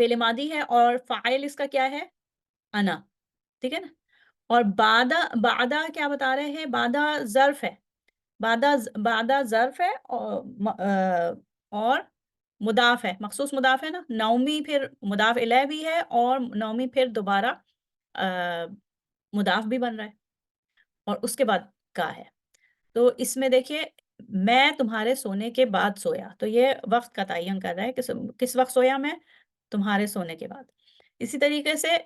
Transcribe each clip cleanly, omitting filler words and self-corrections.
فعل ماضی ہے اور فاعل اس کا کیا ہے؟ انا، ٹھیک ہے نا. اور بعدہ کیا بتا رہے ہیں؟ بعدہ ظرف ہے، بعدہ ظرف ہے اور مضاف ہے، مخصوص مضاف ہے نا. نومی پھر مضاف الیہ بھی ہے اور نومی پھر دوبارہ مضاف بھی بن رہا ہے، اور اس کے بعد کا ہے. تو اس میں دیکھیے، میں تمہارے سونے کے بعد سویا، تو یہ وقت کا تعین کر رہا ہے کس وقت سویا میں؟ تمہارے سونے کے بعد. اسی طریقے سے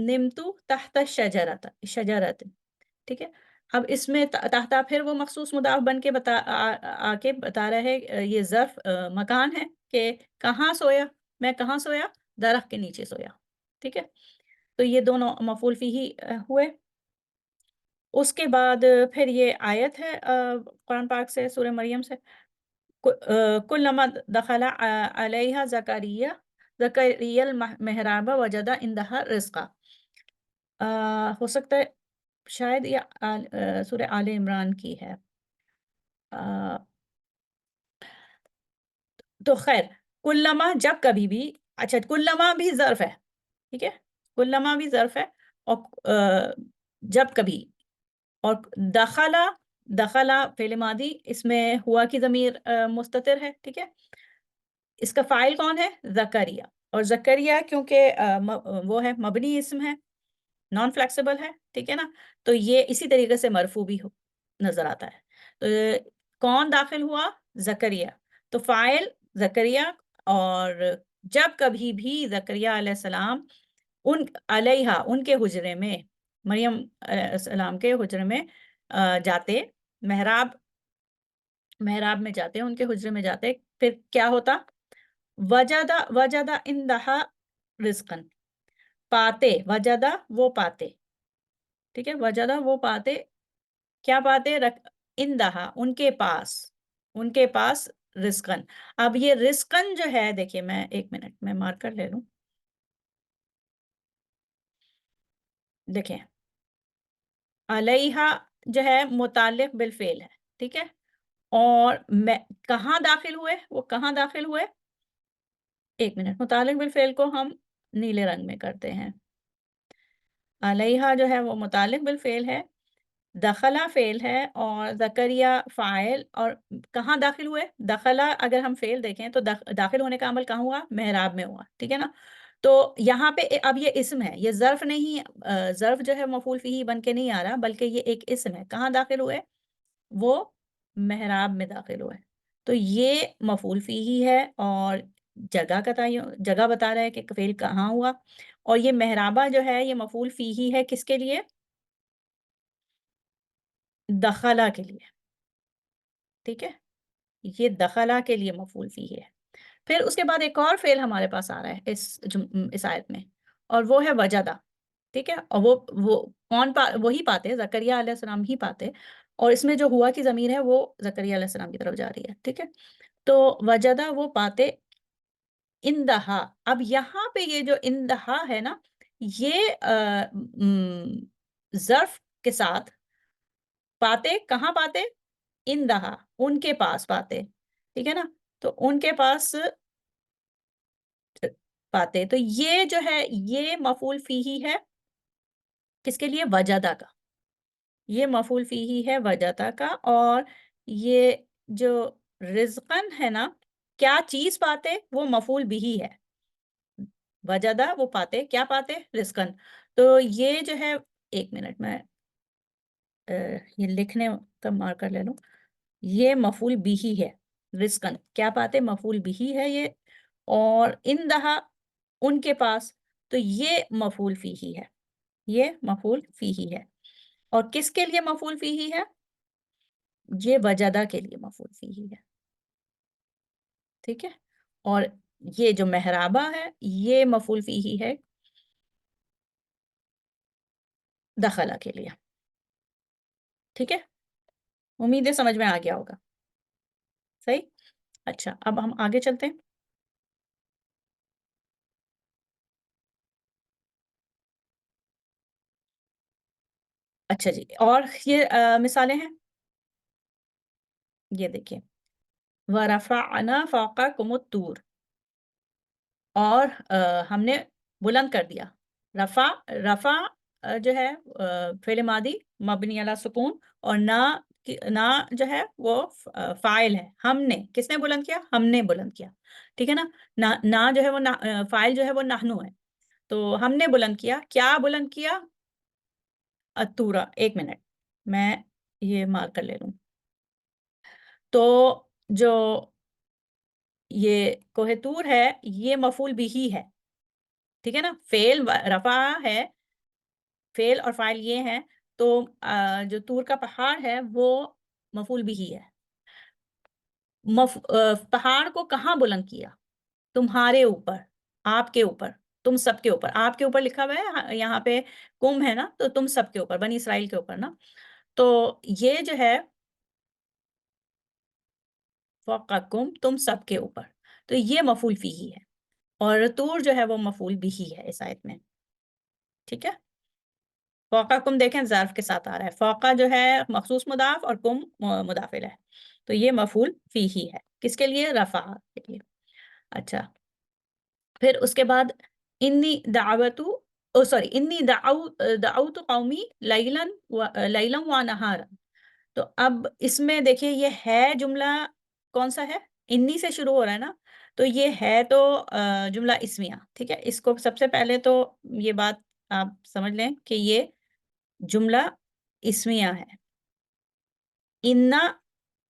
نمتو تحت شجرت، ٹھیک ہے. اب اس میں تحت پھر وہ مخصوص مضاف بن کے آ کے بتا رہا ہے، یہ ظرف مکان ہے کہ کہاں سویا، میں کہاں سویا؟ درخت کے نیچے سویا، ٹھیک ہے. تو یہ دونوں مفعول فیہ ہوئے. اس کے بعد پھر یہ آیت ہے قرآن پاک سے، سورہ مریم سے، کلما دخل علیہا زکریا المحراب وجد عندہا رزقا. ہو سکتا ہے شاید یہ سورہ آل عمران کی ہے. تو خیر، کلما جب کبھی بھی، اچھا کلما بھی ظرف ہے، ٹھیک ہے، کلما بھی ظرف ہے، اور جب کبھی. اور دخلا فعل ماضی، اس میں ہوا کی ضمیر مستتر ہے، ٹھیک ہے. اس کا فاعل کون ہے؟ زکریا. اور زکریا کیونکہ وہ ہے مبنی اسم ہے، نان فلیکسیبل ہے، ٹھیک ہے نا. تو یہ اسی طریقے سے مرفوع بھی نظر آتا ہے. تو کون داخل ہوا؟ زکریا. تو فاعل زکریا، اور جب کبھی بھی زکریا علیہ السلام ان کے حجرے میں، مریم علیہ السلام کے حجرے میں جاتے، محراب میں جاتے، ان کے حجرے میں جاتے، پھر کیا ہوتا؟ وجدہ اندہا رزقن، پاتے، وجدہ وہ پاتے، ٹھیک ہے، وجدہ وہ پاتے، کیا پاتے؟ اندہا ان کے پاس رزقن. اب یہ رزقن جو ہے، دیکھیے میں ایک منٹ میں مارکر لے لوں، دیکھیں علیہا جو ہے متعلق بالفعل ہے، ٹھیک ہے. اور کہاں داخل ہوئے؟ وہ کہاں داخل ہوئے؟ ایک منٹ، متعلق بالفعل کو ہم نیلے رنگ میں کرتے ہیں. علیہا جو ہے وہ متعلق بالفعل ہے، دخلا فعل ہے، اور زکریا فاعل. اور کہاں داخل ہوئے؟ دخلا اگر ہم فعل دیکھیں تو داخل ہونے کا عمل کہاں ہوا؟ محراب میں ہوا، ٹھیک ہے نا. تو یہاں پہ اب یہ اسم ہے، یہ ظرف نہیں، ظرف جو ہے مفعول فیہ بن کے نہیں آ رہا، بلکہ یہ ایک اسم ہے. کہاں داخل ہوئے؟ وہ محراب میں داخل ہوئے. تو یہ مفعول فیہ ہے، اور جگہ کا تعین، جگہ بتا رہا ہے کہ فعل کہاں ہوا. اور یہ محرابہ جو ہے یہ مفعول فیہ ہے، کس کے لیے؟ دخلا کے لیے، ٹھیک ہے. یہ دخلا کے لیے مفعول فیہ ہے. پھر اس کے بعد ایک اور فعل ہمارے پاس آ رہا ہے اس آیت میں، اور وہ ہے وجدہ، ٹھیک ہے. اور وہ کون وہی پاتے، زکریا علیہ السلام ہی پاتے. اور اس میں جو ہوا کی ضمیر ہے وہ زکریا علیہ السلام کی طرف جا رہی ہے، ٹھیک ہے. تو وجدہ وہ پاتے اندہا. اب یہاں پہ یہ جو اندہا ہے نا، یہ ظرف کے ساتھ پاتے، کہاں پاتے؟ اندہا، ان کے پاس پاتے، ٹھیک ہے نا. تو ان کے پاس پاتے، تو یہ جو ہے یہ مفعول فیہ ہے، کس کے لیے؟ وجدہ کا. یہ مفعول فیہ ہے وجدہ کا. اور یہ جو رزقن ہے نا، کیا چیز پاتے؟ وہ مفعول بھی ہے. وجدہ وہ پاتے، کیا پاتے؟ رزقن. تو یہ جو ہے، ایک منٹ میں یہ لکھنے کا مارکر لے لوں. یہ مفعول بھی ہے، رزقن کیا پاتے؟ مفعول بھی ہے یہ. اور اندہا ان کے پاس، تو یہ مفعول فیہ ہے، یہ مفعول فیہ ہے. اور کس کے لیے مفعول فیہ ہے؟ یہ وجدہ کے لیے مفعول فیہ ہے، ٹھیک ہے. اور یہ جو محرابہ ہے یہ مفعول فیہ ہے دخلا کے لیے، ٹھیک ہے. امید ہے سمجھ میں آ گیا ہوگا، صحیح. اچھا، اب ہم آگے چلتے ہیں. اچھا جی، اور یہ مثالیں ہیں، یہ دیکھیں، وَرَفَعْنَا فَوْقَكُمُ الطُّورَ. اور ہم نے بلند کر دیا. رفع رفع جو ہے فعل ماضی مبنی علی سکون، اور نہ جو ہے وہ فاعل ہے. ہم نے، کس نے بلند کیا؟ ہم نے بلند کیا. ٹھیک ہے نا. نہ جو ہے وہ فاعل جو ہے وہ نحنو ہے. تو ہم نے بلند کیا. کیا بلند کیا؟ اتورا. ایک منٹ میں یہ مارک کر لے لوں. تو جو یہ کوہ طور ہے یہ مفعول بھی ہے. ٹھیک ہے نا. فعل رفع ہے، فعل اور فاعل یہ ہیں. تو جو طور کا پہاڑ ہے وہ مفعول بھی ہے. پہاڑ کو کہاں بلند کیا؟ تمہارے اوپر، آپ کے اوپر، تم سب کے اوپر. آپ کے اوپر لکھا ہوا ہے یہاں پہ، کم ہے نا، تو تم سب کے اوپر، بنی اسرائیل کے اوپر نا. تو یہ جو ہے فوقکم، تم سب کے اوپر، تو یہ مفعول فیہ ہے. اور طور جو ہے وہ مفعول بھی ہے اس آیت میں. ٹھیک ہے. فوقکم دیکھیں ظرف کے ساتھ آ رہا ہے. فوقہ جو ہے مخصوص مضاف اور کم مضاف الیہ ہے. تو یہ مفعول فیہ ہے. کس کے لیے؟ رفع کے لیے. اچھا، پھر اس کے بعد انی دعوت قومی لیلا و نہارا. تو اب اس میں دیکھیے یہ ہے جملہ کون سا ہے؟ انی سے شروع ہو رہا ہے نا. تو یہ ہے تو جملہ اسمیہ. ٹھیک ہے. اس کو سب سے پہلے تو یہ بات آپ سمجھ لیں کہ یہ جملہ اسمیہ ہے. انا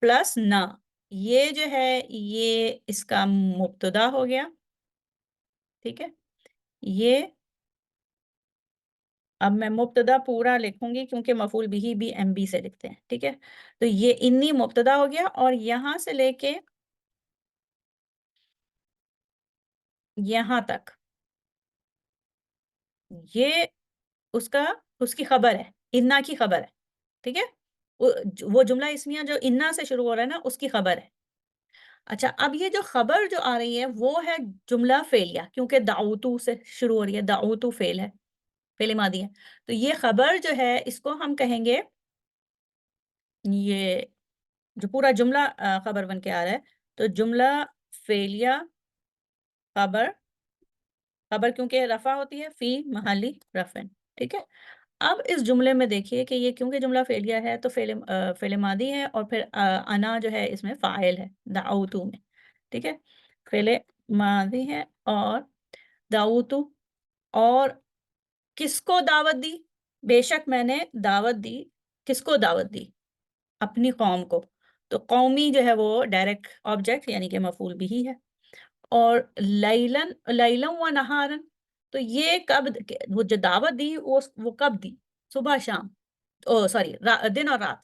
پلس نا، یہ جو ہے یہ اس کا مبتدا ہو گیا. ٹھیک ہے. یہ اب میں مبتدا پورا لکھوں گی کیونکہ مفعول بھی ایم بی سے لکھتے ہیں. ٹھیک ہے. تو یہ انی مبتدا ہو گیا، اور یہاں سے لے کے یہاں تک یہ اس کی خبر ہے، انا کی خبر ہے. ٹھیک ہے. وہ جملہ اسمیہ جو انا سے شروع ہو رہا ہے نا، اس کی خبر ہے. اچھا، اب یہ جو خبر جو آ رہی ہے وہ ہے جملہ فعلیہ، کیونکہ دعوتو سے شروع ہو رہی ہے. دعوتو فعل ہے، فعل ماضی ہے. تو یہ خبر جو ہے اس کو ہم کہیں گے، یہ جو پورا جملہ خبر بن کے آ رہا ہے، تو جملہ فعلیہ خبر کیونکہ رفع ہوتی ہے، فی محلی رفعن. ٹھیک ہے. اب اس جملے میں دیکھیے کہ یہ کیونکہ جملہ فعلیہ ہے تو فعل ماضی ہے، اور پھر انا جو ہے اس میں فاعل ہے دعوتو میں. ٹھیک ہے. فعل ماضی ہے اور دعوتو. اور کس کو دعوت دی؟ بے شک میں نے دعوت دی. کس کو دعوت دی؟ اپنی قوم کو. تو قومی جو ہے وہ ڈائریکٹ آبجیکٹ یعنی کہ مفعول بھی ہے. اور لیلن و نہارن، تو یہ کب وہ جو دعوت دی وہ کب دی؟ صبح شام، سوری دن اور رات.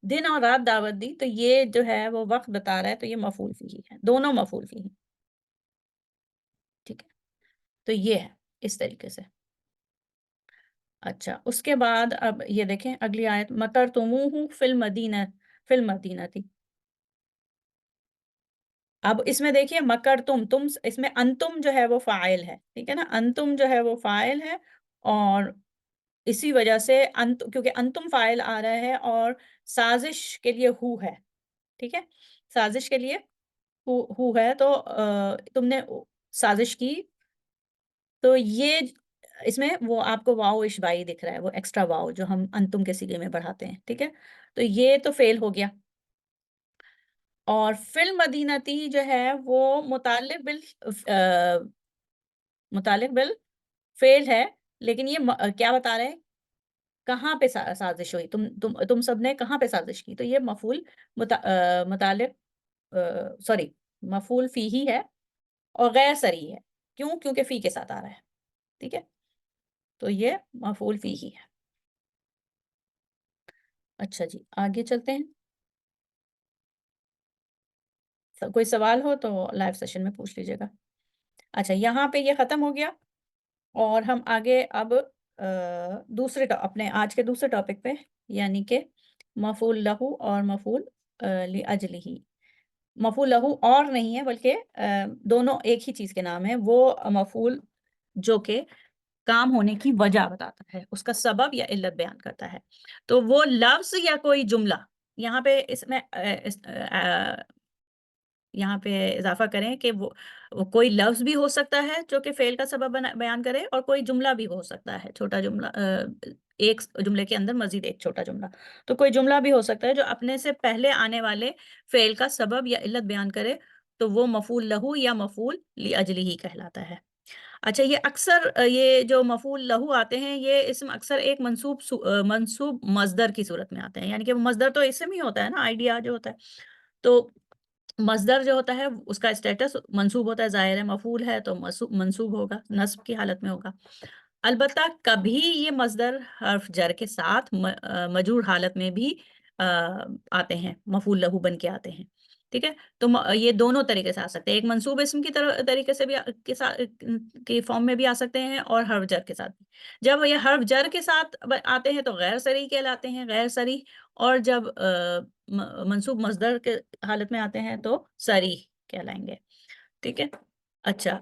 دن اور رات دعوت دی. تو یہ جو ہے وہ وقت بتا رہا ہے، تو یہ مفعول فیہ ہے. دونوں مفعول فیہ. ٹھیک ہے. تو یہ ہے اس طریقے سے. اچھا، اس کے بعد اب یہ دیکھیں اگلی آیت، مکرتموہ فی المدینہ تھی. اب اس میں دیکھیے تم اس میں انتم جو ہے وہ فاعل ہے. ٹھیک ہے نا. انتم جو ہے وہ فاعل ہے، اور اسی وجہ سے کیونکہ انتم فاعل آ رہا ہے، اور سازش کے لیے ہو ہے. ٹھیک ہے. سازش کے لیے ہو ہے. تو تم نے سازش کی. تو یہ اس میں وہ آپ کو واو اشبائی دکھ رہا ہے، وہ ایکسٹرا واو جو ہم انتم کے صیغے میں بڑھاتے ہیں. ٹھیک ہے. تو یہ تو فعل ہو گیا. اور فی المدینتی جو ہے وہ متعلق بال فعل ہے، لیکن یہ کیا بتا رہے ہیں؟ کہاں پہ سازش ہوئی؟ تم سب نے کہاں پہ سازش کی؟ تو یہ مفعول متعلق سوری مفعول فی ہی ہے، اور غیر صریح ہے. کیوں؟ کیونکہ فی کے ساتھ آ رہا ہے. ٹھیک ہے. تو یہ مفعول فی ہی ہے. اچھا جی، آگے چلتے ہیں. کوئی سوال ہو تو لائیو سیشن میں پوچھ لیجیے گا. اچھا، یہاں پہ یہ ختم ہو گیا، اور ہم آگے اب اپنے آج کے دوسرے ٹاپک پہ، یعنی کہ مفعول لہو اور مفعول لاجلہ. مفعول لہو اور نہیں ہے بلکہ دونوں ایک ہی چیز کے نام ہیں. وہ مفعول جو کہ کام ہونے کی وجہ بتاتا ہے، اس کا سبب یا علت بیان کرتا ہے. تو وہ لفظ یا کوئی جملہ، یہاں پہ اس میں یہاں پہ اضافہ کریں کہ وہ کوئی لفظ بھی ہو سکتا ہے جو کہ فعل کا سبب بیان کرے، اور کوئی جملہ بھی ہو سکتا ہے، چھوٹا جملہ، ایک جملے کے اندر مزید ایک چھوٹا جملہ، تو کوئی جملہ بھی ہو سکتا ہے جو اپنے سے پہلے آنے والے فعل کا سبب یا علت بیان کرے، تو وہ مفعول لہو یا مفعول لاجلہ ہی کہلاتا ہے۔ اچھا، یہ اکثر یہ جو مفعول لہو آتے ہیں، یہ اسم اکثر ایک منصوب مصدر کی صورت میں آتے ہیں، یعنی کہ وہ مصدر تو اسم ہی ہوتا ہے نا، آئیڈیا جو ہوتا ہے، تو مصدر جو ہوتا ہے اس کا اسٹیٹس منصوب ہوتا ہے، ظاہر ہے مفعول ہے تو منصوب ہوگا، نصب کی حالت میں ہوگا۔ البتہ کبھی یہ مصدر حرف جر کے ساتھ مجرور حالت میں بھی آتے ہیں، مفعول لہو بن کے آتے ہیں، ٹھیک ہے؟ تو یہ دونوں طریقے سے آ سکتے ہیں، ایک منصوب اسم کی طریقے سے بھی کے فارم میں بھی آ سکتے ہیں، اور حرف جر کے ساتھ بھی۔ جب یہ حرف جر کے ساتھ آتے ہیں تو غیر صریح کہلاتے ہیں، غیر صریح، اور جب منصوب مصدر کے حالت میں آتے ہیں تو صریح کہلائیں گے، ٹھیک ہے؟ اچھا،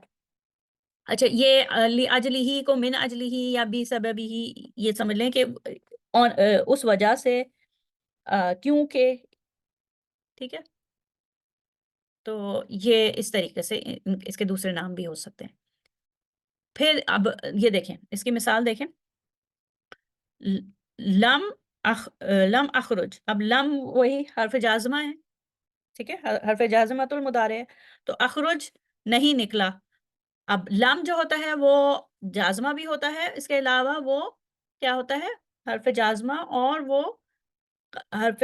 یہ اجلی ہی کو من اجلی ہی یا بی سببی ہی، یہ سمجھ لیں کہ اس وجہ سے، کیونکہ، ٹھیک ہے؟ تو یہ اس طریقے سے اس کے دوسرے نام بھی ہو سکتے ہیں۔ پھر اب یہ دیکھیں، اس کی مثال دیکھیں، لم لم اخرج، اب لم وہی حرف جازمہ ہے، ٹھیک ہے، حرف جازمۃ المضارع ہے، تو اخرج نہیں نکلا۔ اب لم جو ہوتا ہے وہ جازمہ بھی ہوتا ہے، اس کے علاوہ وہ کیا ہوتا ہے، حرف جازمہ، اور وہ حرف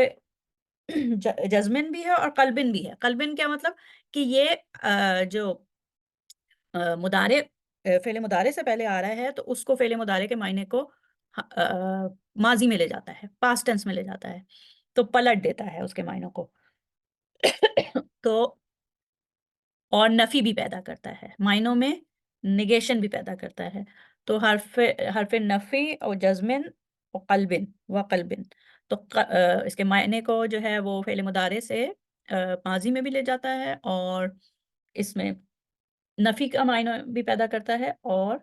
جزمن بھی ہے اور قلبن بھی ہے۔ قلبن کیا مطلب کہ یہ جو مضارع، فعل مضارع سے پہلے آ رہا ہے تو اس کو فعل مضارع کے معنی کو ماضی میں لے جاتا ہے، پاسٹ ٹینس میں لے جاتا ہے، تو پلٹ دیتا ہے اس کے معنوں کو، تو اور نفی بھی پیدا کرتا ہے، معنوں میں نگیشن بھی پیدا کرتا ہے، تو حرف نفی اور جزمن و قلبن، تو اس کے معنی کو جو ہے وہ فعل مضارع سے ماضی میں بھی لے جاتا ہے، اور اس میں نفی کا معنی بھی پیدا کرتا ہے، اور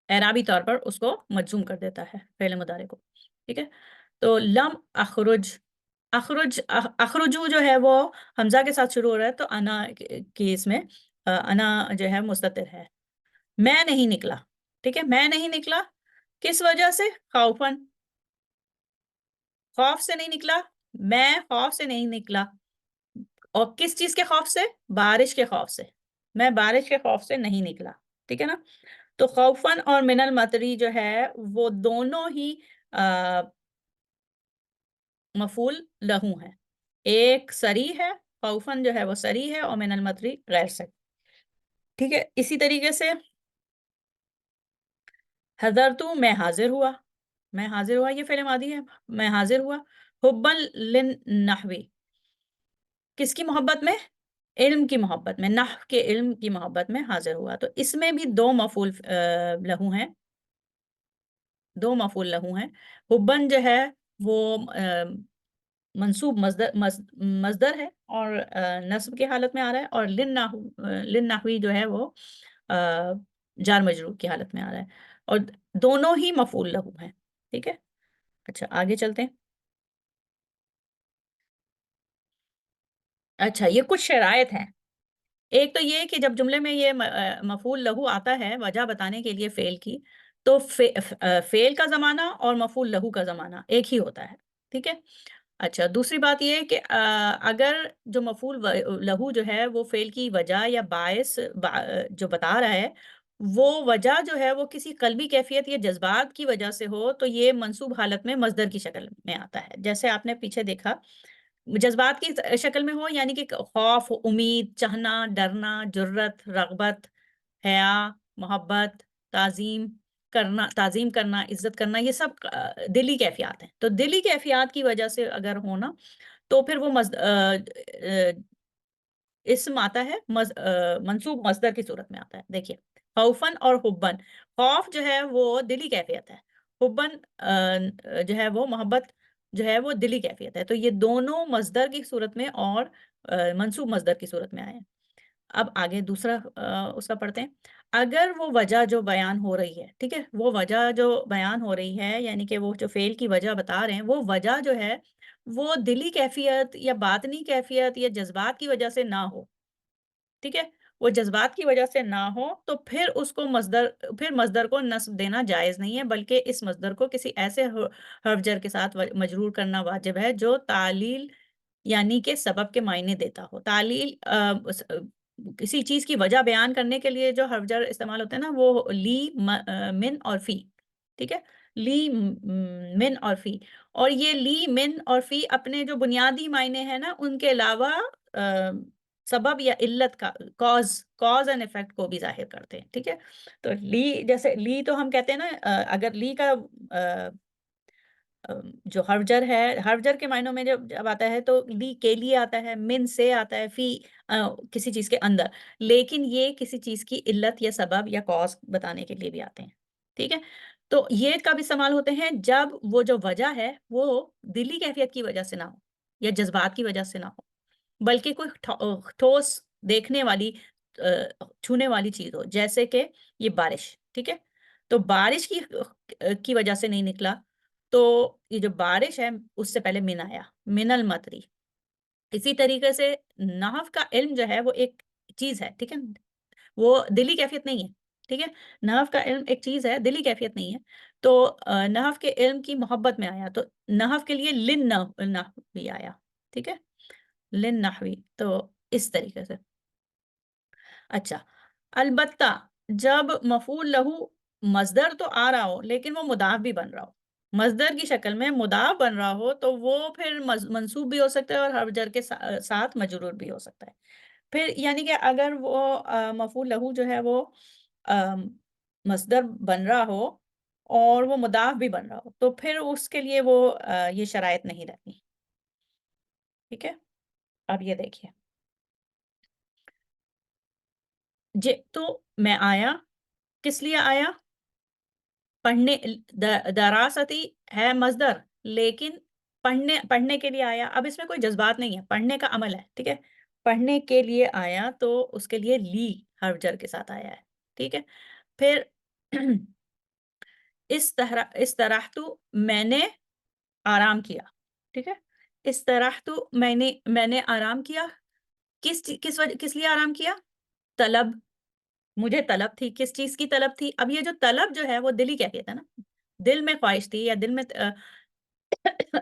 اعرابی طور پر اس کو مجزوم کر دیتا ہے فعل مضارع کو، ٹھیک ہے؟ تو لم اخرج، اخرجو جو ہے وہ حمزہ کے ساتھ شروع ہو رہا ہے، تو انا کی اس میں انا جو ہے مستتر ہے، میں نہیں نکلا، ٹھیک ہے؟ میں نہیں نکلا کس وجہ سے؟ خوفن، خوف سے نہیں نکلا، میں خوف سے نہیں نکلا، اور کس چیز کے خوف سے؟ بارش کے خوف سے، میں بارش کے خوف سے نہیں نکلا، ٹھیک ہے نا؟ تو خوفن اور من المطری جو ہے وہ دونوں ہی مفعول لہو ہیں، ایک صریح ہے، خوفن جو ہے وہ صریح ہے، اور من المطری غیر صریح، ٹھیک ہے؟ اسی طریقے سے حضرتو، میں حاضر ہوا، میں حاضر ہوا، یہ فعل ماضی ہے، میں حاضر ہوا، حبن للنحوی، کس کی محبت میں؟ علم کی محبت میں، نحو کے علم کی محبت میں حاضر ہوا، تو اس میں بھی دو مفعول لہو ہیں، دو مفعول لہو ہیں، حبن جو ہے وہ منصوب مصدر ہے اور نصب کی حالت میں آ رہا ہے، اور للنحوی جو ہے وہ جار مجرور کی حالت میں آ رہا ہے، اور دونوں ہی مفعول لہو ہیں، ٹھیک ہے؟ اچھا، آگے چلتے ہیں۔ اچھا، یہ کچھ شرائط ہیں، ایک تو یہ کہ جب جملے میں یہ مفعول لہو آتا ہے وجہ بتانے کے لیے فعل کی، تو فعل کا زمانہ اور مفعول لہو کا زمانہ ایک ہی ہوتا ہے، ٹھیک ہے؟ اچھا، دوسری بات یہ کہ اگر جو مفعول لہو جو ہے وہ فعل کی وجہ یا باعث جو بتا رہا ہے، وہ وجہ جو ہے وہ کسی قلبی کیفیت یا جذبات کی وجہ سے ہو، تو یہ منصوب حالت میں مصدر کی شکل میں آتا ہے، جیسے آپ نے پیچھے دیکھا، جذبات کی شکل میں ہو، یعنی کہ خوف، امید، چاہنا، ڈرنا، جرت، رغبت، حیا، محبت، تعظیم کرنا، عزت کرنا، یہ سب دلی کیفیات ہیں، تو دلی کیفیات کی وجہ سے اگر ہونا تو پھر وہ اسم آتا ہے، منصوب مصدر کی صورت میں آتا ہے۔ دیکھیے، خوفن اور حبن، خوف جو ہے وہ دلی کیفیت ہے، حبن جو ہے وہ محبت جو ہے وہ دلی کیفیت ہے، تو یہ دونوں مصدر کی صورت میں اور منصوب مصدر کی صورت میں آئے ہیں۔ اب آگے دوسرا اس کا پڑھتے ہیں، اگر وہ وجہ جو بیان ہو رہی ہے، ٹھیک ہے، وہ وجہ جو بیان ہو رہی ہے، یعنی کہ وہ جو فعل کی وجہ بتا رہے ہیں، وہ وجہ جو ہے وہ دلی کیفیت یا باطنی کیفیت یا جذبات کی وجہ سے نہ ہو، ٹھیک ہے، وہ جذبات کی وجہ سے نہ ہو تو پھر اس کو پھر مصدر کو نصب دینا جائز نہیں ہے، بلکہ اس مصدر کو کسی ایسے حرف جر کے ساتھ مجرور کرنا واجب ہے جو تعلیل یعنی کہ سبب کے معنی دیتا ہو۔ تعلیل کسی چیز کی وجہ بیان کرنے کے لیے جو حرف جر استعمال ہوتے ہیں نا، وہ لی، من اور فی، ٹھیک ہے، لی، من اور فی، اور یہ لی، من اور فی اپنے جو بنیادی معنی ہیں نا ان کے علاوہ سبب یا علت کا، کاز اینڈ افیکٹ کو بھی ظاہر کرتے ہیں، ٹھیک ہے۔ تو لی، جیسے لی تو ہم کہتے ہیں نا، اگر لی کا جو حرف جر ہے، حرف جر کے معنوں میں جب آتا ہے تو لی کے لیے آتا ہے، من سے آتا ہے، فی کسی چیز کے اندر، لیکن یہ کسی چیز کی علت یا سبب یا کاز بتانے کے لیے بھی آتے ہیں، ٹھیک ہے۔ تو یہ کب استعمال ہوتے ہیں؟ جب وہ جو وجہ ہے وہ دلی کیفیت کی وجہ سے نہ ہو یا جذبات کی وجہ سے نہ ہو، بلکہ کوئی ٹھوس، دیکھنے والی، چھونے والی چیز ہو، جیسے کہ یہ بارش، ٹھیک ہے۔ تو بارش کی وجہ سے نہیں نکلا، تو یہ جو بارش ہے اس سے پہلے من آیا، من المطری۔ اسی طریقے سے نحو کا علم جو ہے وہ ایک چیز ہے، ٹھیک ہے، وہ دلی کیفیت نہیں ہے، ٹھیک ہے، نحو کا علم ایک چیز ہے، دلی کیفیت نہیں ہے۔ تو نحو کے علم کی محبت میں آیا، تو نحو کے لیے لن نحوی آیا، ٹھیک ہے، لن نحوی، تو اس طریقے سے۔ اچھا، البتہ جب مفعول لہو مصدر تو آ رہا ہو لیکن وہ مضاف بھی بن رہا ہو، مصدر کی شکل میں مضاف بن رہا ہو، تو وہ پھر منصوب بھی ہو سکتا ہے اور حرف جر کے ساتھ مجرور بھی ہو سکتا ہے۔ پھر یعنی کہ اگر وہ مفعول لہو جو ہے وہ مصدر بن رہا ہو اور وہ مضاف بھی بن رہا ہو، تو پھر اس کے لیے وہ یہ شرائط نہیں رہتی، ٹھیک ہے۔ اب یہ دیکھیے، تو میں آیا، کس لیے آیا؟ پڑھنے، دراستی ہے مصدر، لیکن پڑھنے کے لیے آیا۔ اب اس میں کوئی جذبات نہیں ہے، پڑھنے کا عمل ہے، ٹھیک ہے، پڑھنے کے لیے آیا تو اس کے لیے لی حرف جر کے ساتھ آیا ہے، ٹھیک ہے۔ پھر اس طرح تو میں نے آرام کیا، ٹھیک ہے، اس طرح تو میں نے آرام کیا، کس لیے آرام کیا؟ طلب، مجھے طلب تھی، کس چیز کی طلب تھی؟ اب یہ جو طلب جو ہے وہ دلی کیفیت ہے نا، دل میں خواہش تھی یا دل میں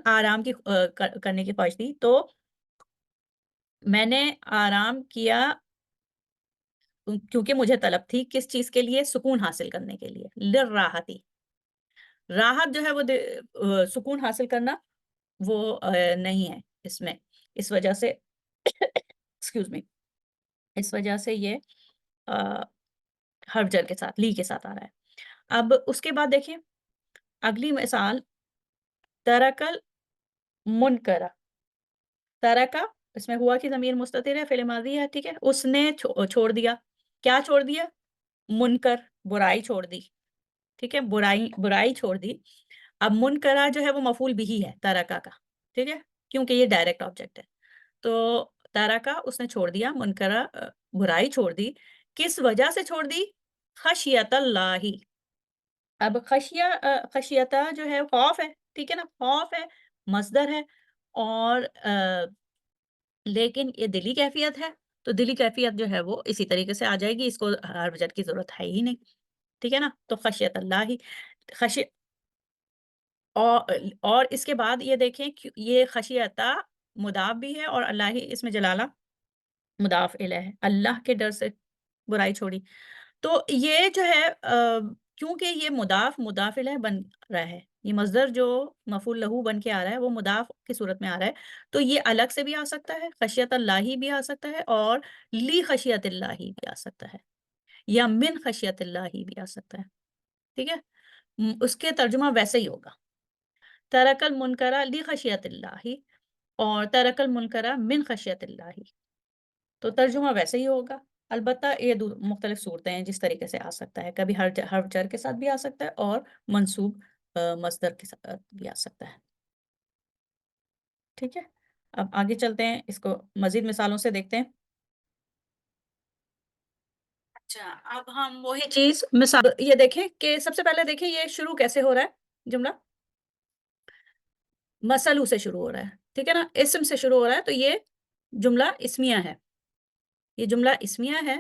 آرام کی کرنے کی خواہش تھی، تو میں نے آرام کیا کیونکہ مجھے طلب تھی، کس چیز کے لیے؟ سکون حاصل کرنے کے لیے، للراحتی، راحت جو ہے وہ سکون حاصل کرنا وہ نہیں ہے اس میں، اس وجہ سے ایکسکیوز می، اس وجہ سے یہ حرف جر کے ساتھ، لی کے ساتھ آ رہا ہے۔ اب اس کے بعد دیکھیں اگلی مثال، ترکل منکرہ، ترکا، اس میں ہوا کی ضمیر مستتر ہے، فعل ماضی ہے، ٹھیک ہے، اس نے چھوڑ دیا، کیا چھوڑ دیا؟ منکر، برائی چھوڑ دی، ٹھیک ہے، برائی چھوڑ دی۔ اب منکرہ جو ہے وہ مفعول بھی ہے ترکا کا، ٹھیک ہے، کیونکہ یہ ڈائریکٹ آبجیکٹ ہے، تو ترکا اس نے چھوڑ دیا، منکرہ برائی چھوڑ دی، کس وجہ سے چھوڑ دی؟ خشیت اللہ۔ اب خشیتہ جو ہے خوف ہے، ٹھیک ہے نا، خوف ہے، مصدر ہے، اور لیکن یہ دلی کیفیت ہے، تو دلی کیفیت جو ہے وہ اسی طریقے سے آ جائے گی، اس کو حرف جر کی ضرورت ہے ہی نہیں، ٹھیک ہے نا، تو خشیت اللہ ہی، خشی اور اس کے بعد یہ دیکھیں یہ خشیتہ مضاف بھی ہے اور اللہ ہی اس میں جلالہ مضاف الیہ ہے، اللہ کے ڈر سے برائی چھوڑی، تو یہ جو ہے کیونکہ یہ مضاف الیہ بن رہا ہے، یہ مصدر جو مفعول لہو بن کے آ رہا ہے وہ مضاف کی صورت میں آ رہا ہے، تو یہ الگ سے بھی آ سکتا ہے، خشیت اللہ ہی بھی آ سکتا ہے، اور لی خشیت اللہ ہی بھی آ سکتا ہے، یا من خشیت اللہ ہی بھی آ سکتا ہے، ٹھیک ہے، اس کے ترجمہ ویسے ہی ہوگا، ترک المنکرہ لی خشیت اللہ، اور ترک المنکرہ من خشیت اللہ، تو ترجمہ ویسے ہی ہوگا، البتہ یہ مختلف صورتیں ہیں جس طریقے سے آ سکتا ہے، کبھی حرف جر کے ساتھ بھی آ سکتا ہے اور منصوب مصدر کے ساتھ بھی آ سکتا ہے، ٹھیک ہے۔ اب آگے چلتے ہیں، اس کو مزید مثالوں سے دیکھتے ہیں۔ اچھا، اب ہم وہی چیز مثال یہ دیکھیں کہ سب سے پہلے دیکھیں یہ شروع کیسے ہو رہا ہے جملہ، مسلو سے شروع ہو رہا ہے، ٹھیک ہے نا, اسم سے شروع ہو رہا ہے تو یہ جملہ اسمیہ ہے, یہ جملہ اسمیہ ہے.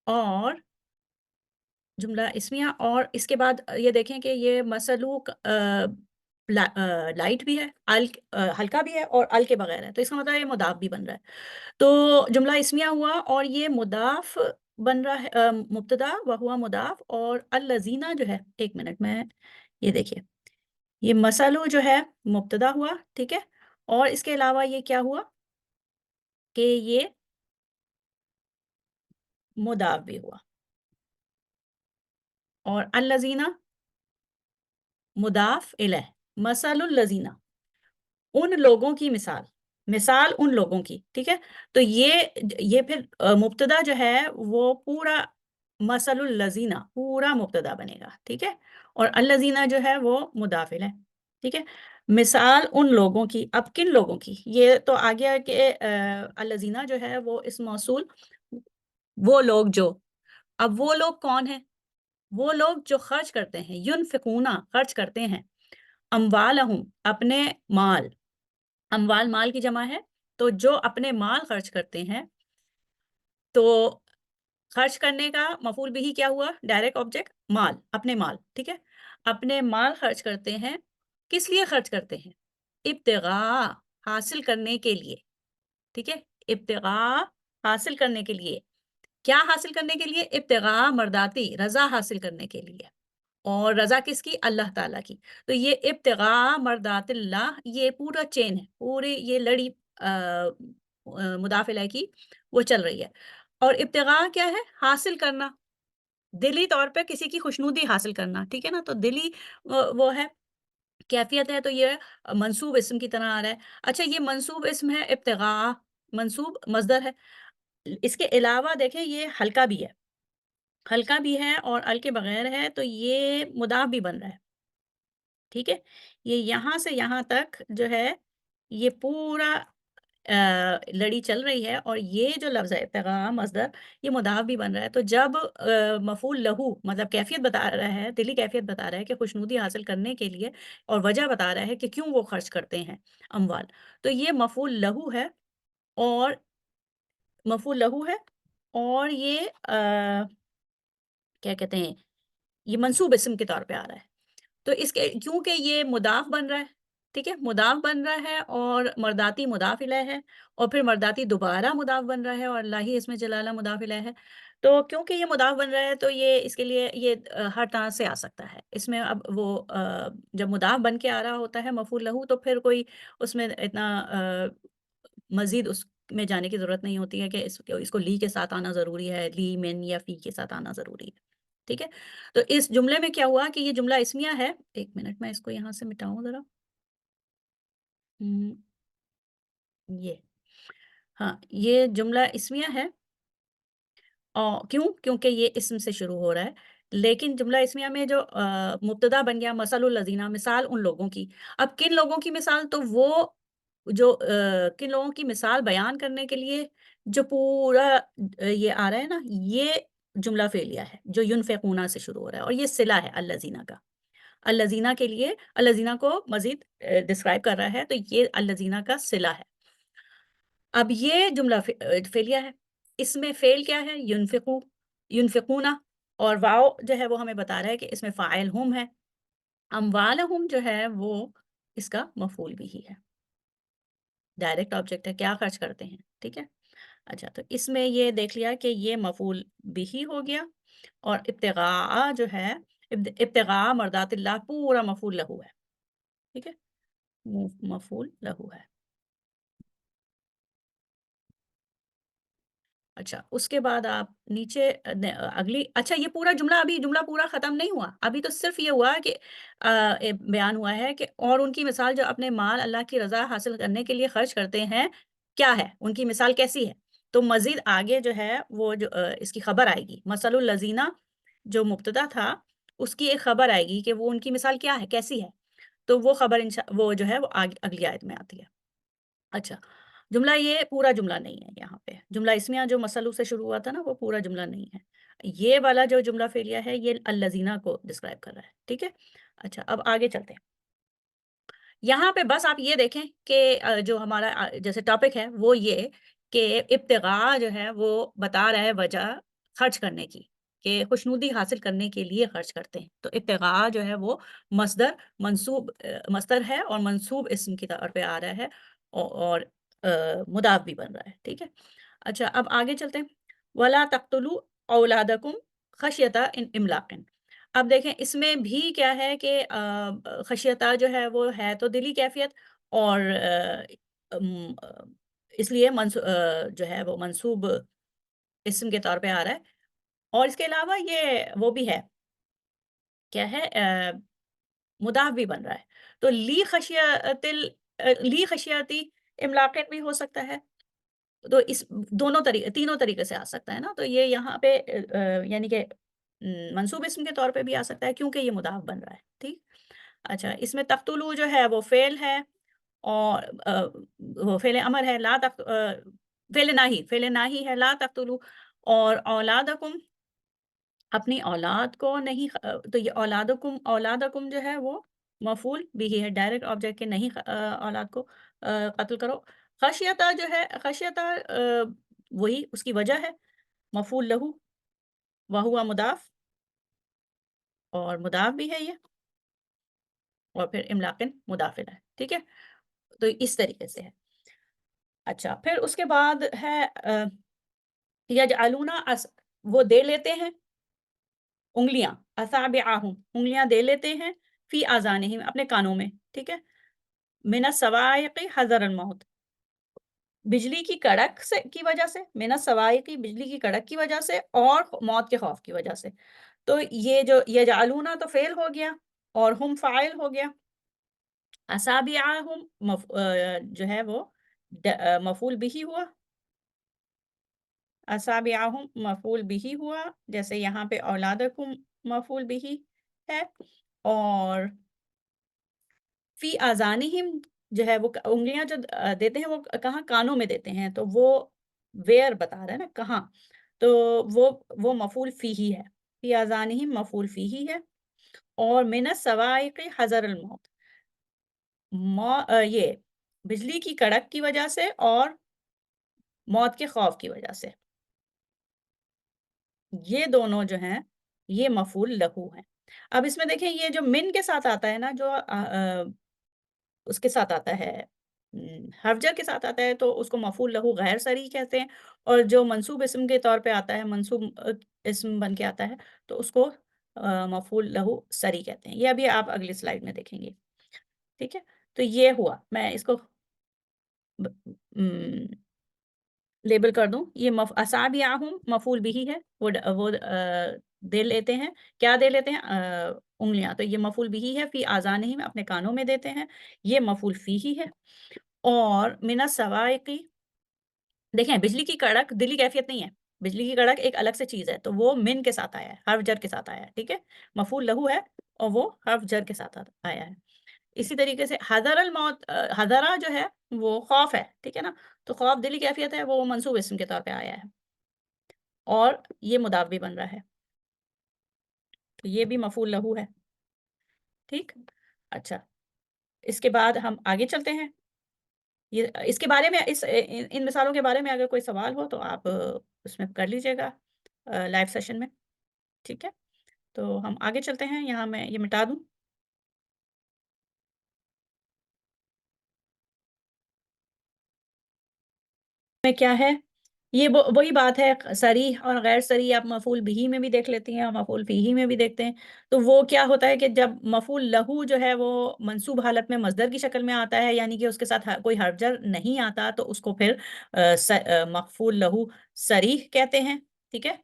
اور جملہ اسمیہ, اور اس کے بعد یہ دیکھیں کہ یہ مسلوق لائٹ بھی ہے, ہلکا بھی ہے, اور ال کے بغیر ہے, تو اس کا مطلب یہ مضاف بھی بن رہا ہے. تو جملہ اسمیہ ہوا, اور یہ مضاف بن رہا ہے, مبتدا و ہوا مضاف, اور الذین جو ہے, ایک منٹ میں, یہ دیکھیے, یہ مسلو جو ہے مبتدا ہوا, ٹھیک ہے, اور اس کے علاوہ یہ کیا ہوا کہ یہ مضاف بھی ہوا, اور الذین مضاف الیہ, مثل الذین, ان لوگوں کی مثال, مثال ان لوگوں کی, ٹھیک ہے. تو یہ پھر مبتدا جو ہے وہ پورا مثل الذین پورا مبتدا بنے گا, ٹھیک ہے, اور الذین جو ہے وہ مضاف الیہ, ٹھیک ہے. مثال ان لوگوں کی, اب کن لوگوں کی, یہ تو آ گیا کہ الذین جو ہے وہ اسم موصول, وہ لوگ جو, اب وہ لوگ کون ہیں, وہ لوگ جو خرچ کرتے ہیں, ینفقون خرچ کرتے ہیں, اموالہم اپنے مال, اموال مال کی جمع ہے, تو جو اپنے مال خرچ کرتے ہیں, تو خرچ کرنے کا مفعول بھی کیا ہوا, ڈائریکٹ آبجیکٹ مال, اپنے مال, ٹھیک ہے, اپنے مال خرچ کرتے ہیں, کس لیے خرچ کرتے ہیں, ابتغاء حاصل کرنے کے لیے, ٹھیک ہے, ابتغاء حاصل کرنے کے لیے, کیا حاصل کرنے کے لیے, ابتغاء مرداتی, رضا حاصل کرنے کے لیے, اور رضا کس کی, اللہ تعالیٰ کی. تو یہ ابتغاء مردات اللہ, یہ پورا چین ہے, پوری یہ لڑی مضاف الیہ کی وہ چل رہی ہے. اور ابتغاء کیا ہے, حاصل کرنا, دلی طور پہ کسی کی خوشنودی حاصل کرنا, ٹھیک ہے نا, تو دلی وہ ہے, کیفیت ہے, تو یہ منصوب اسم کی طرح آ رہا ہے. اچھا, یہ منصوب اسم ہے, ابتغاء منصوب مصدر ہے. اس کے علاوہ دیکھیں یہ ہلکا بھی ہے, ہلکا بھی ہے, اور ال کے بغیر ہے, تو یہ مضاف بھی بن رہا ہے, ٹھیک ہے. یہ یہاں سے یہاں تک جو ہے یہ پورا لڑی چل رہی ہے, اور یہ جو لفظ ہے ابتغاء مصدر, یہ مضاف بھی بن رہا ہے. تو جب مفعول لہو مطلب کیفیت بتا رہا ہے, دلی کیفیت بتا رہا ہے کہ خوشنودی حاصل کرنے کے لیے, اور وجہ بتا رہا ہے کہ کیوں وہ خرچ کرتے ہیں اموال, تو یہ مفعول لہو ہے, اور مفعول لہو ہے, اور یہ کیا کہتے ہیں, یہ منصوب اسم کے طور پہ آ رہا ہے. تو اس کے کیونکہ یہ مضاف بن رہا ہے, ٹھیک ہے, مضاف بن رہا ہے, اور مرداتی مضاف الیہ ہے, اور پھر مرداتی دوبارہ مضاف بن رہا ہے, اور اللہ ہی اس میں جلالہ مضاف الیہ ہے. تو کیونکہ یہ مضاف بن رہا ہے, تو یہ اس کے لیے یہ ہر طرح سے آ سکتا ہے. اس میں اب وہ جب مضاف بن کے آ رہا ہوتا ہے مفعول لہو, تو پھر کوئی اس میں اتنا مزید اس میں جانے کی ضرورت نہیں ہوتی ہے کہ اس کو لی کے ساتھ آنا ضروری ہے, لی من یا فی کے ساتھ آنا ضروری ہے, ٹھیک ہے. تو اس جملے میں کیا ہوا کہ یہ جملہ اسمیہ ہے, ایک منٹ میں اس کو یہاں سے مٹاؤں ذرا, یہ ہاں, یہ جملہ اسمیہ ہے, کیونکہ یہ اسم سے شروع ہو رہا ہے. لیکن جملہ اسمیہ میں جو مبتدا بن گیا مثل الذین, مثال ان لوگوں کی. اب کن لوگوں کی مثال, تو وہ جو کن لوگوں کی مثال بیان کرنے کے لیے جو پورا یہ آ رہا ہے نا, یہ جملہ فعلیہ ہے جو ینفقون سے شروع ہو رہا ہے, اور یہ صلہ ہے الذین کا. الذین کے لیے, الذین کو مزید ڈسکرائب کر رہا ہے, تو یہ الذین کا صلہ ہے. اب یہ جملہ فعلیہ ہے, اس میں فعل کیا ہے, ینفقو, ینفقون, اور واو جو ہے وہ ہمیں بتا رہا ہے کہ اس میں فاعل ہم ہے. اموالہم جو ہے وہ اس کا مفعول بھی ہے, ڈائریکٹ آبجیکٹ ہے, کیا خرچ کرتے ہیں, ٹھیک ہے. اچھا, تو اس میں یہ دیکھ لیا کہ یہ مفعول بھی ہو گیا, اور ابتغاء جو ہے, ابتغاء مرضات اللہ پورا مفعول لہو ہے, ٹھیک ہے, مفعول لہو ہے. اچھا, اس کے بعد آپ نیچے اگلی, اچھا یہ پورا جملہ, ابھی جملہ پورا ختم نہیں ہوا, ابھی تو صرف یہ ہوا کہ بیان ہوا ہے کہ اور ان کی مثال جو اپنے مال اللہ کی رضا حاصل کرنے کے لیے خرچ کرتے ہیں, کیا ہے, ان کی مثال کیسی ہے. تو مزید آگے جو ہے وہ جو اس کی خبر آئے گی, مثل الذین جو مبتدا تھا اس کی ایک خبر آئے گی کہ وہ ان کی مثال کیا ہے, کیسی ہے. تو وہ خبر وہ جو ہے وہ اگلی آیت میں آتی ہے. اچھا, جملہ یہ پورا جملہ نہیں ہے, یہاں پہ جملہ اسمیہ جو مسلو سے شروع ہوا تھا نا, وہ پورا جملہ نہیں ہے. یہ والا جو جملہ فعلیہ ہے یہ الذین کو ڈسکرائب کر رہا ہے, ٹھیک ہے. اچھا, اب آگے چلتے ہیں. یہاں پہ بس آپ یہ دیکھیں کہ جو ہمارا جیسے ٹاپک ہے وہ یہ کہ ابتغاء جو ہے وہ بتا رہا ہے وجہ خرچ کرنے کی، کہ خوشنودی حاصل کرنے کے لیے خرچ کرتے ہیں. تو ابتغاء جو ہے وہ مصدر ہے اور منصوب اسم کی طور پہ آ رہا ہے اور مضاف بھی بن رہا ہے. ٹھیک ہے. اچھا اب آگے چلتے ہیں. وَلَا تَقْتُلُوا أَوْلَادَكُمْ خَشْيَةَ إِمْلَاقٍ. اب دیکھیں اس میں بھی کیا ہے کہ خشیتہ جو ہے وہ ہے تو دلی کیفیت، اور اس لیے جو ہے وہ منصوب اسم کے طور پہ آ رہا ہے، اور اس کے علاوہ یہ وہ بھی ہے، کیا ہے، مضاف بھی بن رہا ہے. تو لی خشیتی املاقن بھی ہو سکتا ہے. تو اس تینوں طریقے سے آ سکتا ہے نا. تو یہ یہاں پہ یعنی کہ منصوب اسم کے طور پہ بھی آ سکتا ہے کیونکہ یہ مضاف بن رہا ہے. ٹھیک. اچھا اس میں تقتلو جو ہے وہ فعل ہے، اور وہ فعل امر ہے، فعل ناہی ہے لا تقتلو، اور اولادکم اپنی اولاد کو نہیں تو یہ اولادکم جو ہے وہ مفعول بھی ہے، ڈائریکٹ آبجیکٹ کے نہیں اولاد کو قتل کرو. خشیتہ جو ہے، خشیتہ وہی اس کی وجہ ہے، مفعول لہو، وہو مضاف، اور مضاف بھی ہے یہ، اور پھر املاقن مضاف ہے. ٹھیک ہے. تو اس طریقے سے ہے. اچھا پھر اس کے بعد ہے یجعلون وہ دے لیتے ہیں انگلیاں، اصابعہم انگلیاں دے لیتے ہیں، فی آذانہم اپنے کانوں میں. ٹھیک ہے. من الصواعق حذر الموت، بجلی کی کڑک کی وجہ سے، من الصواعق بجلی کی کڑک کی وجہ سے، اور موت کے خوف کی وجہ سے. تو یہ جو یجعلون تو فعل ہو گیا اور ہم فاعل ہو گیا. اصابعہم جو ہے وہ مفعول بھی ہوا، اصابعہم مفعول بھی ہوا، جیسے یہاں پہ اولادکم مفعول بھی ہے، اور فی آذانہم جو ہے وہ انگلیاں جو دیتے ہیں وہ کہاں، کانوں میں دیتے ہیں، تو وہ ویئر بتا رہا ہے نا کہاں، تو وہ مفعول فیہ ہے. فی آذانہم مفعول فیہ ہے. اور من الصواعق حذر الموت، یہ بجلی کی کڑک کی وجہ سے اور موت کے خوف کی وجہ سے، یہ دونوں جو ہیں یہ مفعول لہو ہیں. اب اس میں دیکھیں یہ جو من کے ساتھ آتا ہے نا، جو اس کے ساتھ آتا ہے، حرف جر کے ساتھ آتا ہے، تو اس کو مفعول لہو غیر صریح کہتے ہیں، اور جو منصوب اسم کے طور پہ آتا ہے، منصوب اسم بن کے آتا ہے، تو اس کو مفعول لہو صریح کہتے ہیں. یہ ابھی آپ اگلی سلائیڈ میں دیکھیں گے. ٹھیک ہے. تو یہ ہوا، میں اس کو لیبل کر دوں. یہ اصابعہم مفعول بھی ہے، وہ دے لیتے ہیں، کیا دے لیتے ہیں، انگلیاں. تو یہ مفعول بھی ہے، فی آذانہم اپنے کانوں میں دیتے ہیں، یہ مفعول فیہ ہے. اور من الصواعق، دیکھیں بجلی کی کڑک دلی کیفیت نہیں ہے، بجلی کی کڑک ایک الگ سے چیز ہے، تو وہ من کے ساتھ آیا ہے، حرف جر کے ساتھ آیا ہے. ٹھیک ہے. مفعول لہو ہے اور وہ حرف جر کے ساتھ آیا ہے. اسی طریقے سے حذر الموت، حذرہ جو ہے وہ خوف ہے. ٹھیک ہے نا. تو خوف دلی کیفیت ہے، وہ منصوب اسم کے طور پہ آیا ہے، اور یہ مضاف بھی بن رہا ہے، تو یہ بھی مفعول لہو ہے. ٹھیک. اچھا اس کے بعد ہم آگے چلتے ہیں. اس کے بارے میں ان مثالوں کے بارے میں اگر کوئی سوال ہو تو آپ اس میں کر لیجئے گا لائیو سیشن میں. ٹھیک ہے. تو ہم آگے چلتے ہیں. یہاں میں یہ مٹا دوں. میں کیا ہے، یہ وہی بات ہے، صریح اور غیر صریح آپ مفعول بھی میں بھی دیکھ لیتی ہیں اور مفعول فیہ میں بھی دیکھتے ہیں. تو وہ کیا ہوتا ہے کہ جب مفعول لہو جو ہے وہ منصوب حالت میں مصدر کی شکل میں آتا ہے، یعنی کہ اس کے ساتھ کوئی حرف جر نہیں آتا، تو اس کو پھر مفعول لہو صریح کہتے ہیں. ٹھیک ہے.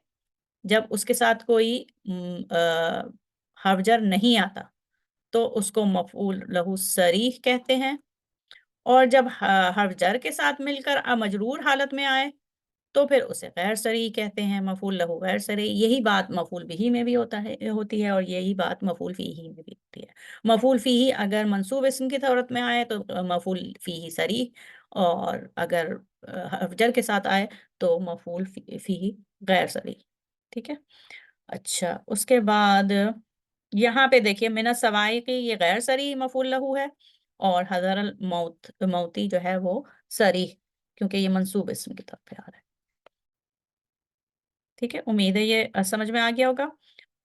جب اس کے ساتھ کوئی حرف جر نہیں آتا تو اس کو مفعول لہو صریح کہتے ہیں، اور جب حرف جر کے ساتھ مل کر مجرور حالت میں آئے تو پھر اسے غیر صریح کہتے ہیں، مفعول لہو غیر صریح. یہی بات مفعول بھی میں بھی ہوتی ہے، اور یہی بات مفعول فیہ میں بھی ہوتی ہے. مفعول فیہ اگر منصوب اسم کی صورت میں آئے تو مفعول فیہ صریح، اور اگر حرف جر کے ساتھ آئے تو مفعول فیہ غیر صریح. ٹھیک ہے. اچھا اس کے بعد یہاں پہ دیکھیے من الصواعق، یہ غیر صریح مفعول لہو ہے، اور حضر الموتی جو ہے وہ صریح، کیونکہ یہ منصوب اسم کی طرف پہ آ رہا ہے۔ ٹھیک ہے، امید ہے یہ سمجھ میں آ گیا ہوگا۔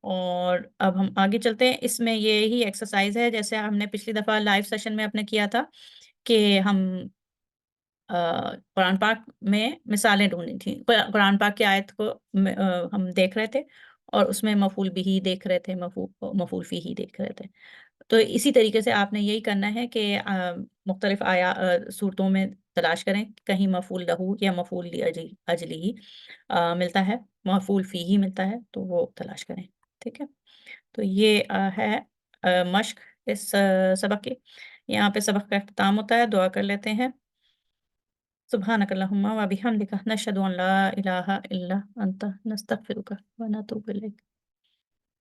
اور اب ہم آگے چلتے ہیں، اس میں یہی ایکسرسائز ہے جیسے ہم نے پچھلی دفعہ لائیو سیشن میں اپنے کیا تھا کہ ہم قرآن پاک میں مثالیں ڈھونڈنی تھیں، قرآن پاک کی آیت کو ہم دیکھ رہے تھے اور اس میں مفعول بھی دیکھ رہے تھے، مفعول فی ہی دیکھ رہے تھے۔ تو اسی طریقے سے آپ نے یہی کرنا ہے کہ مختلف صورتوں میں تلاش کریں، کہیں مفعول لہو یا مفعول اجلی ہی ملتا ہے، مفعول فی ہی ملتا ہے، تو وہ تلاش کریں۔ ٹھیک ہے، تو یہ ہے مشق اس سبق کی۔ یہاں پہ سبق کا اختتام ہوتا ہے، دعا کر لیتے ہیں۔ سبحانک اللہم و بحمدک نشہد ان لا الہ الا انت نستغفرک و نتوب الیک۔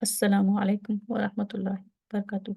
السلام علیکم ورحمۃ اللہ وبرکاتہ۔